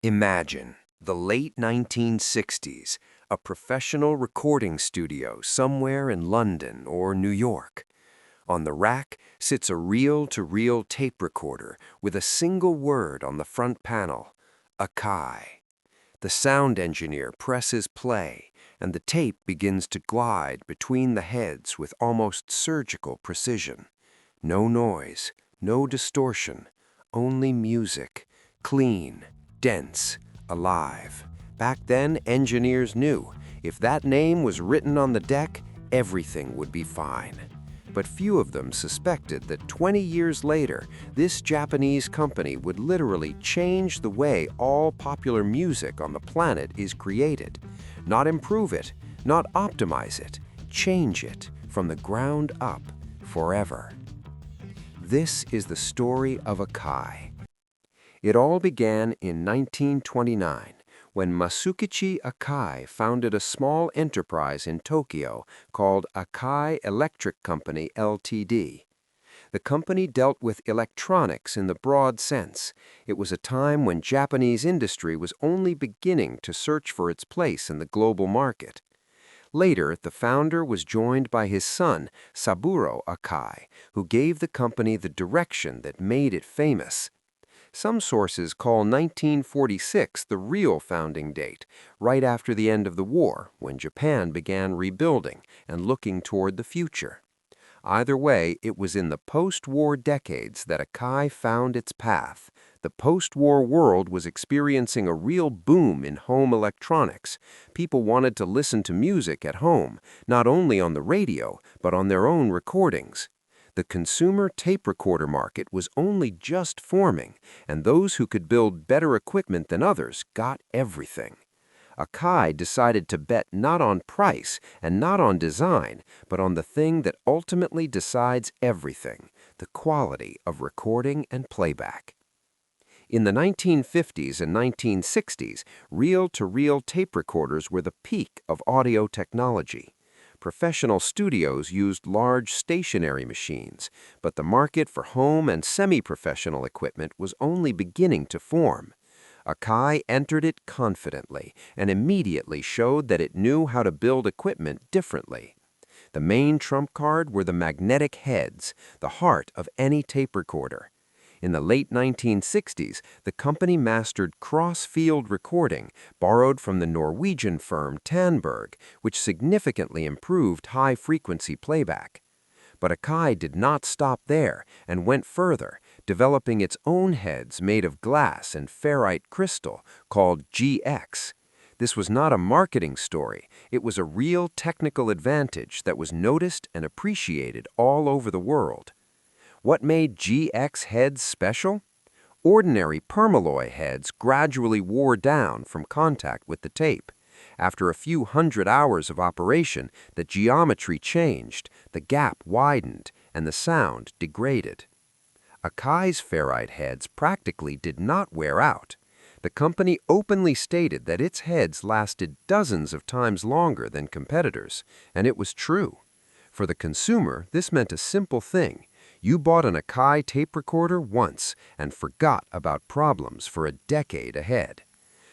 Imagine the late 1960s, a professional recording studio somewhere in London or New York. On the rack sits a reel-to-reel tape recorder with a single word on the front panel, Akai. The sound engineer presses play, and the tape begins to glide between the heads with almost surgical precision. No noise, no distortion, only music, clean, dense, alive. Back then, engineers knew if that name was written on the deck, everything would be fine. But few of them suspected that 20 years later, this Japanese company would literally change the way all popular music on the planet is created. Not improve it, not optimize it, change it from the ground up forever. This is the story of Akai. It all began in 1929 when Masukichi Akai founded a small enterprise in Tokyo called Akai Electric Company Ltd. The company dealt with electronics in the broad sense. It was a time when Japanese industry was only beginning to search for its place in the global market. Later, the founder was joined by his son, Saburo Akai, who gave the company the direction that made it famous. Some sources call 1946 the real founding date, right after the end of the war, when Japan began rebuilding and looking toward the future. Either way, it was in the post-war decades that Akai found its path. The post-war world was experiencing a real boom in home electronics. People wanted to listen to music at home, not only on the radio, but on their own recordings. The consumer tape recorder market was only just forming, and those who could build better equipment than others got everything. Akai decided to bet not on price and not on design, but on the thing that ultimately decides everything, the quality of recording and playback. In the 1950s and 1960s, reel-to-reel tape recorders were the peak of audio technology. Professional studios used large stationary machines, but the market for home and semi-professional equipment was only beginning to form. Akai entered it confidently and immediately showed that it knew how to build equipment differently. The main trump card were the magnetic heads, the heart of any tape recorder. In the late 1960s, the company mastered cross-field recording, borrowed from the Norwegian firm Tandberg, which significantly improved high-frequency playback. But Akai did not stop there and went further, developing its own heads made of glass and ferrite crystal, called GX. This was not a marketing story. It was a real technical advantage that was noticed and appreciated all over the world. What made GX heads special? Ordinary permalloy heads gradually wore down from contact with the tape. After a few hundred hours of operation, the geometry changed, the gap widened, and the sound degraded. Akai's ferrite heads practically did not wear out. The company openly stated that its heads lasted dozens of times longer than competitors, and it was true. For the consumer, this meant a simple thing. You bought an Akai tape recorder once and forgot about problems for a decade ahead.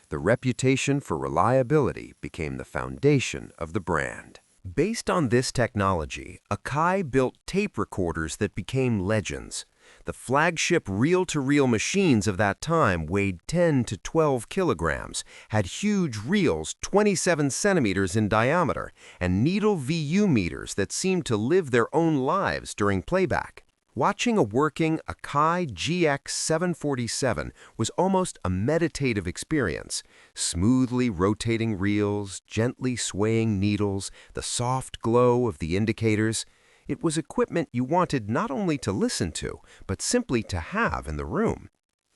The reputation for reliability became the foundation of the brand. Based on this technology, Akai built tape recorders that became legends. The flagship reel-to-reel machines of that time weighed 10 to 12 kilograms, had huge reels 27 centimeters in diameter, and needle VU meters that seemed to live their own lives during playback. Watching a working Akai GX 747 was almost a meditative experience. Smoothly rotating reels, gently swaying needles, the soft glow of the indicators. It was equipment you wanted not only to listen to, but simply to have in the room.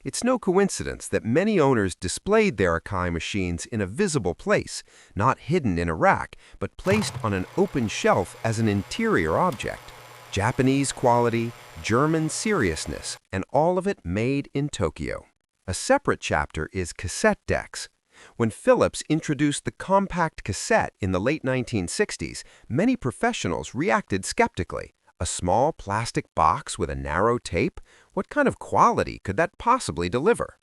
It's no coincidence that many owners displayed their Akai machines in a visible place, not hidden in a rack, but placed on an open shelf as an interior object. Japanese quality, German seriousness, and all of it made in Tokyo. A separate chapter is cassette decks. When Philips introduced the compact cassette in the late 1960s, many professionals reacted skeptically. A small plastic box with a narrow tape? What kind of quality could that possibly deliver?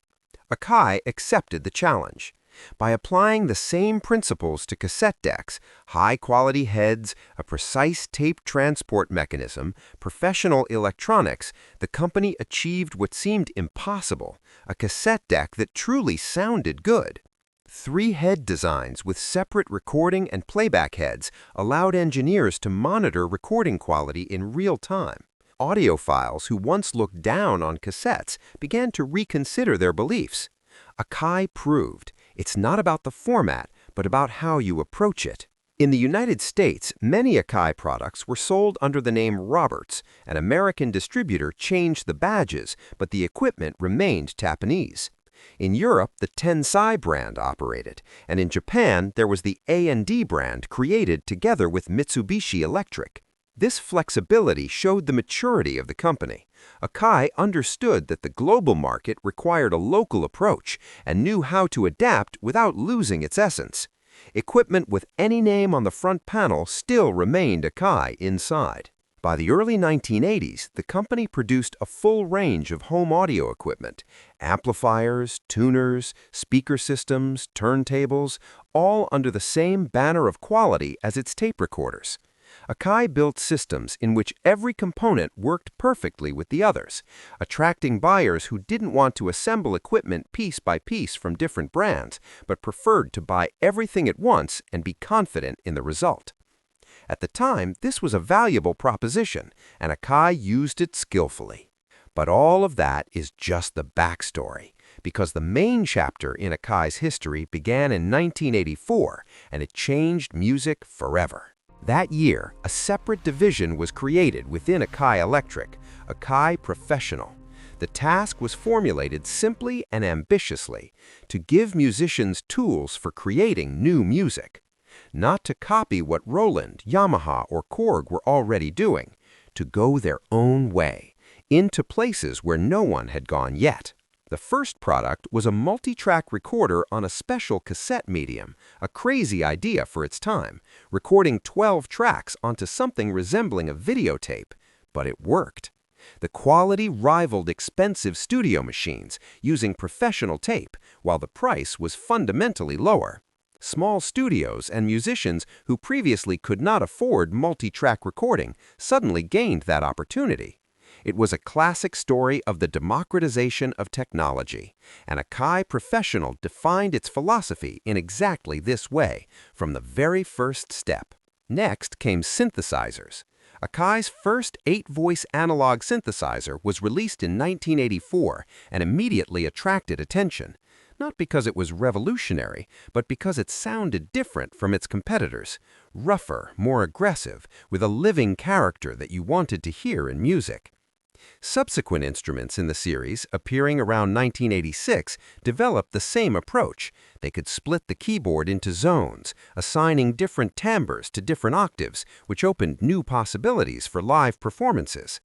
Akai accepted the challenge. By applying the same principles to cassette decks, high-quality heads, a precise tape transport mechanism, professional electronics, the company achieved what seemed impossible, a cassette deck that truly sounded good. 3 head designs with separate recording and playback heads allowed engineers to monitor recording quality in real time. Audiophiles who once looked down on cassettes began to reconsider their beliefs. Akai proved it's not about the format, but about how you approach it. In the United States, many Akai products were sold under the name Roberts. An American distributor changed the badges, but the equipment remained Japanese. In Europe, the Tensai brand operated, and in Japan, there was the A&D brand created together with Mitsubishi Electric. This flexibility showed the maturity of the company. Akai understood that the global market required a local approach and knew how to adapt without losing its essence. Equipment with any name on the front panel still remained Akai inside. By the early 1980s, the company produced a full range of home audio equipment: amplifiers, tuners, speaker systems, turntables, all under the same banner of quality as its tape recorders. Akai built systems in which every component worked perfectly with the others, attracting buyers who didn't want to assemble equipment piece by piece from different brands, but preferred to buy everything at once and be confident in the result. At the time, this was a valuable proposition, and Akai used it skillfully. But all of that is just the backstory, because the main chapter in Akai's history began in 1984, and it changed music forever. That year, a separate division was created within Akai Electric, Akai Professional. The task was formulated simply and ambitiously to give musicians tools for creating new music. Not to copy what Roland, Yamaha, or Korg were already doing, to go their own way, into places where no one had gone yet. The first product was a multi-track recorder on a special cassette medium, a crazy idea for its time, recording 12 tracks onto something resembling a videotape. But it worked. The quality rivaled expensive studio machines using professional tape, while the price was fundamentally lower. Small studios and musicians who previously could not afford multi-track recording suddenly gained that opportunity. It was a classic story of the democratization of technology, and Akai Professional defined its philosophy in exactly this way, from the very first step. Next came synthesizers. Akai's first 8-voice analog synthesizer was released in 1984 and immediately attracted attention. Not because it was revolutionary, but because it sounded different from its competitors. Rougher, more aggressive, with a living character that you wanted to hear in music. Subsequent instruments in the series, appearing around 1986, developed the same approach. They could split the keyboard into zones, assigning different timbres to different octaves, which opened new possibilities for live performances.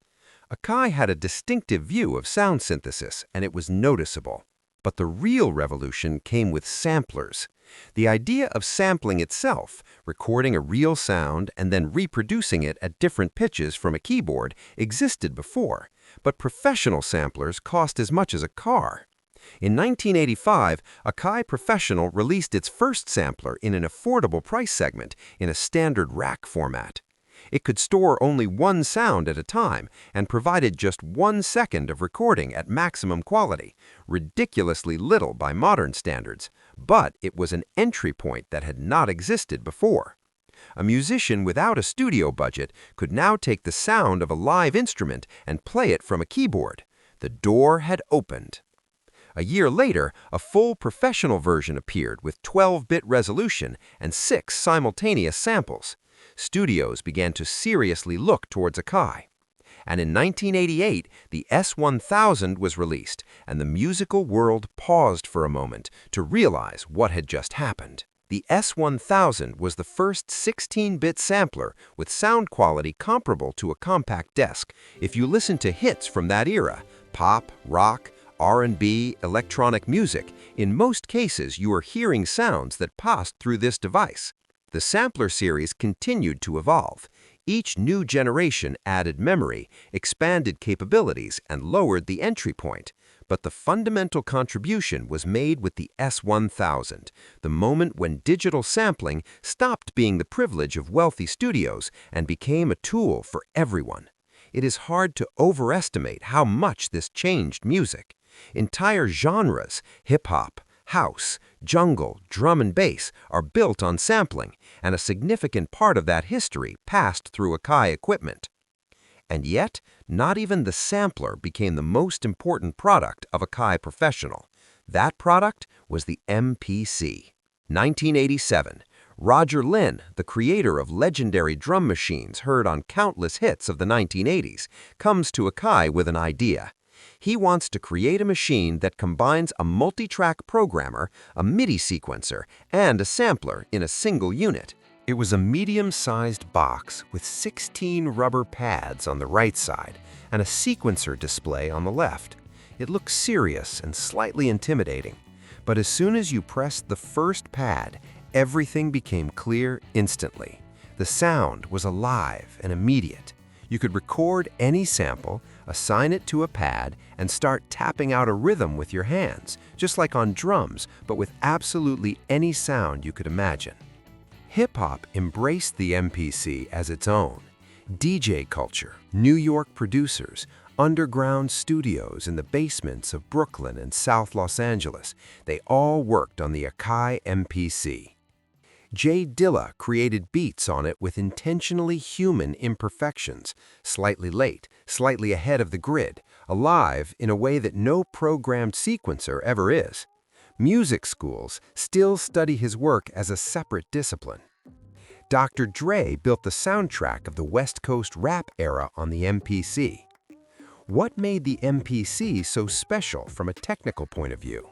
Akai had a distinctive view of sound synthesis, and it was noticeable. But the real revolution came with samplers. The idea of sampling itself, recording a real sound and then reproducing it at different pitches from a keyboard, existed before, but professional samplers cost as much as a car. In 1985, Akai Professional released its first sampler in an affordable price segment in a standard rack format. It could store only one sound at a time and provided just 1 second of recording at maximum quality, ridiculously little by modern standards, but it was an entry point that had not existed before. A musician without a studio budget could now take the sound of a live instrument and play it from a keyboard. The door had opened. A year later, a full professional version appeared with 12-bit resolution and 6 simultaneous samples. Studios began to seriously look towards Akai. And in 1988, the S1000 was released, and the musical world paused for a moment to realize what had just happened. The S1000 was the first 16-bit sampler with sound quality comparable to a compact disc. If you listen to hits from that era, pop, rock, R&B, electronic music, in most cases you are hearing sounds that passed through this device. The sampler series continued to evolve. Each new generation added memory, expanded capabilities, and lowered the entry point. But the fundamental contribution was made with the S1000, the moment when digital sampling stopped being the privilege of wealthy studios and became a tool for everyone. It is hard to overestimate how much this changed music. Entire genres, hip-hop, house, jungle, drum and bass, are built on sampling, and a significant part of that history passed through Akai equipment. And yet, not even the sampler became the most important product of Akai Professional. That product was the MPC. 1987. Roger Lynn, the creator of legendary drum machines heard on countless hits of the 1980s, comes to Akai with an idea. He wants to create a machine that combines a multi-track programmer, a MIDI sequencer, and a sampler in a single unit. It was a medium-sized box with 16 rubber pads on the right side and a sequencer display on the left. It looked serious and slightly intimidating. But as soon as you pressed the first pad, everything became clear instantly. The sound was alive and immediate. You could record any sample, assign it to a pad, and start tapping out a rhythm with your hands, just like on drums, but with absolutely any sound you could imagine. Hip-hop embraced the MPC as its own. DJ culture, New York producers, underground studios in the basements of Brooklyn and South Los Angeles, they all worked on the Akai MPC. Jay Dilla created beats on it with intentionally human imperfections, slightly late, slightly ahead of the grid, alive in a way that no programmed sequencer ever is. Music schools still study his work as a separate discipline. Dr. Dre built the soundtrack of the West Coast rap era on the MPC. What made the MPC so special from a technical point of view?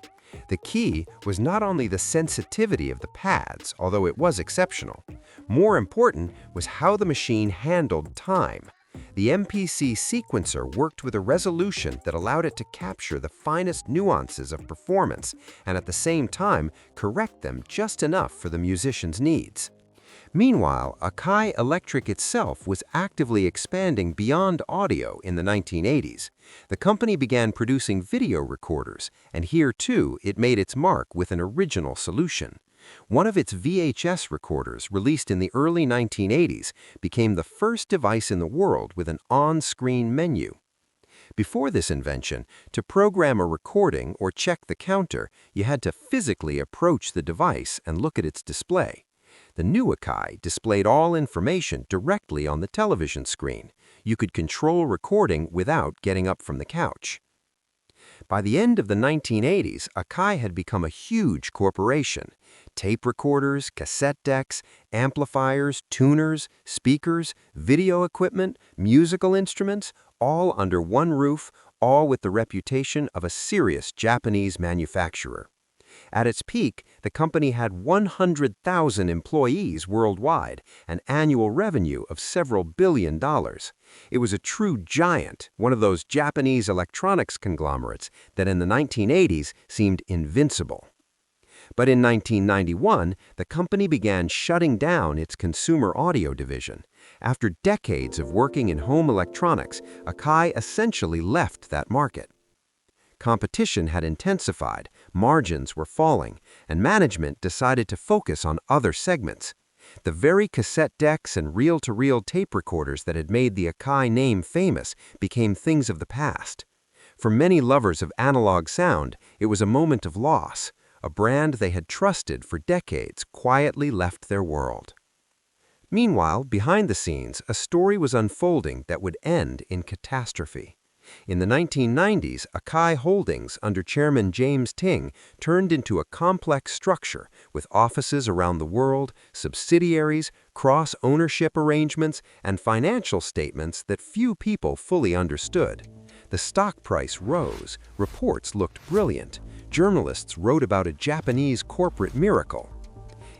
The key was not only the sensitivity of the pads, although it was exceptional. More important was how the machine handled time. The MPC sequencer worked with a resolution that allowed it to capture the finest nuances of performance and at the same time correct them just enough for the musician's needs. Meanwhile, Akai Electric itself was actively expanding beyond audio in the 1980s. The company began producing video recorders, and here too it made its mark with an original solution. One of its VHS recorders, released in the early 1980s, became the first device in the world with an on-screen menu. Before this invention, to program a recording or check the counter, you had to physically approach the device and look at its display. The new Akai displayed all information directly on the television screen. You could control recording without getting up from the couch. By the end of the 1980s, Akai had become a huge corporation. Tape recorders, cassette decks, amplifiers, tuners, speakers, video equipment, musical instruments, all under one roof, all with the reputation of a serious Japanese manufacturer. At its peak, the company had 100,000 employees worldwide, an annual revenue of several $billion. It was a true giant, one of those Japanese electronics conglomerates that in the 1980s seemed invincible. But in 1991, the company began shutting down its consumer audio division. After decades of working in home electronics, Akai essentially left that market. Competition had intensified, margins were falling, and management decided to focus on other segments. The very cassette decks and reel-to-reel tape recorders that had made the Akai name famous became things of the past. For many lovers of analog sound, it was a moment of loss. A brand they had trusted for decades quietly left their world. Meanwhile, behind the scenes, a story was unfolding that would end in catastrophe. In the 1990s, Akai Holdings, under Chairman James Ting, turned into a complex structure with offices around the world, subsidiaries, cross-ownership arrangements, and financial statements that few people fully understood. The stock price rose, reports looked brilliant, journalists wrote about a Japanese corporate miracle.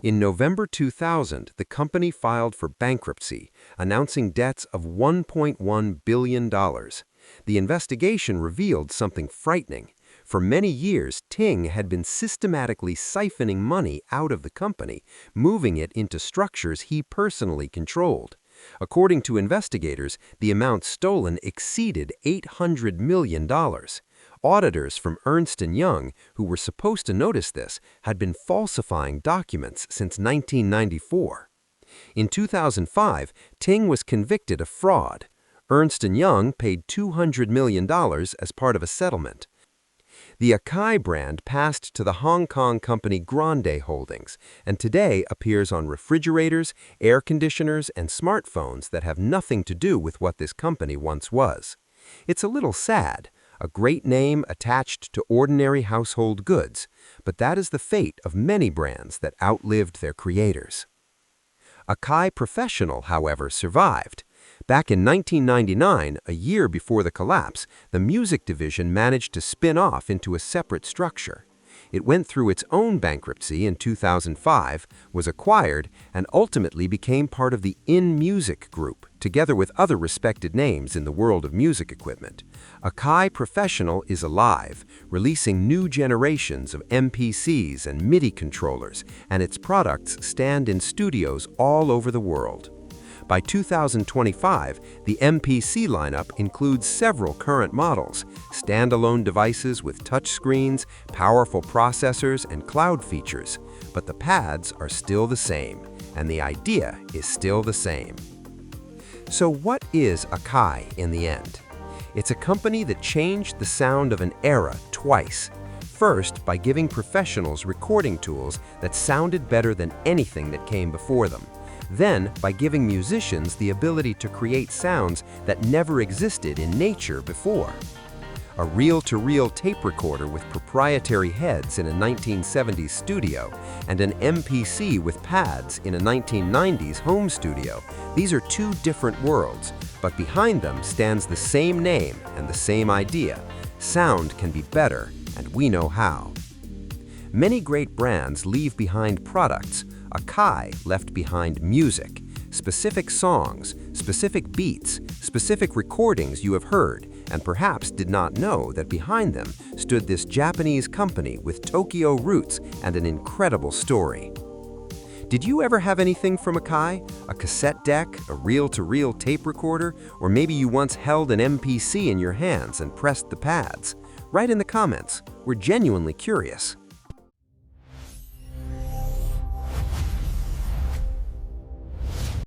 In November 2000, the company filed for bankruptcy, announcing debts of $1.1 billion. The investigation revealed something frightening. For many years, Ting had been systematically siphoning money out of the company, moving it into structures he personally controlled. According to investigators, the amount stolen exceeded $800 million. Auditors from Ernst & Young, who were supposed to notice this, had been falsifying documents since 1994. In 2005, Ting was convicted of fraud. Ernst & Young paid $200 million as part of a settlement. The Akai brand passed to the Hong Kong company Grande Holdings, and today appears on refrigerators, air conditioners, and smartphones that have nothing to do with what this company once was. It's a little sad, a great name attached to ordinary household goods, but that is the fate of many brands that outlived their creators. Akai Professional, however, survived. Back in 1999, a year before the collapse, the music division managed to spin off into a separate structure. It went through its own bankruptcy in 2005, was acquired, and ultimately became part of the In Music Group, together with other respected names in the world of music equipment. Akai Professional is alive, releasing new generations of MPCs and MIDI controllers, and its products stand in studios all over the world. By 2025, the MPC lineup includes several current models, standalone devices with touchscreens, powerful processors, and cloud features. But the pads are still the same, and the idea is still the same. So what is Akai in the end? It's a company that changed the sound of an era twice. First, by giving professionals recording tools that sounded better than anything that came before them. Then, by giving musicians the ability to create sounds that never existed in nature before. A reel-to-reel tape recorder with proprietary heads in a 1970s studio, and an MPC with pads in a 1990s home studio. These are two different worlds, but behind them stands the same name and the same idea. Sound can be better, and we know how. Many great brands leave behind products. Akai left behind music, specific songs, specific beats, specific recordings you have heard, and perhaps did not know that behind them stood this Japanese company with Tokyo roots and an incredible story. Did you ever have anything from Akai? A cassette deck, a reel-to-reel tape recorder, or maybe you once held an MPC in your hands and pressed the pads? Write in the comments. We're genuinely curious.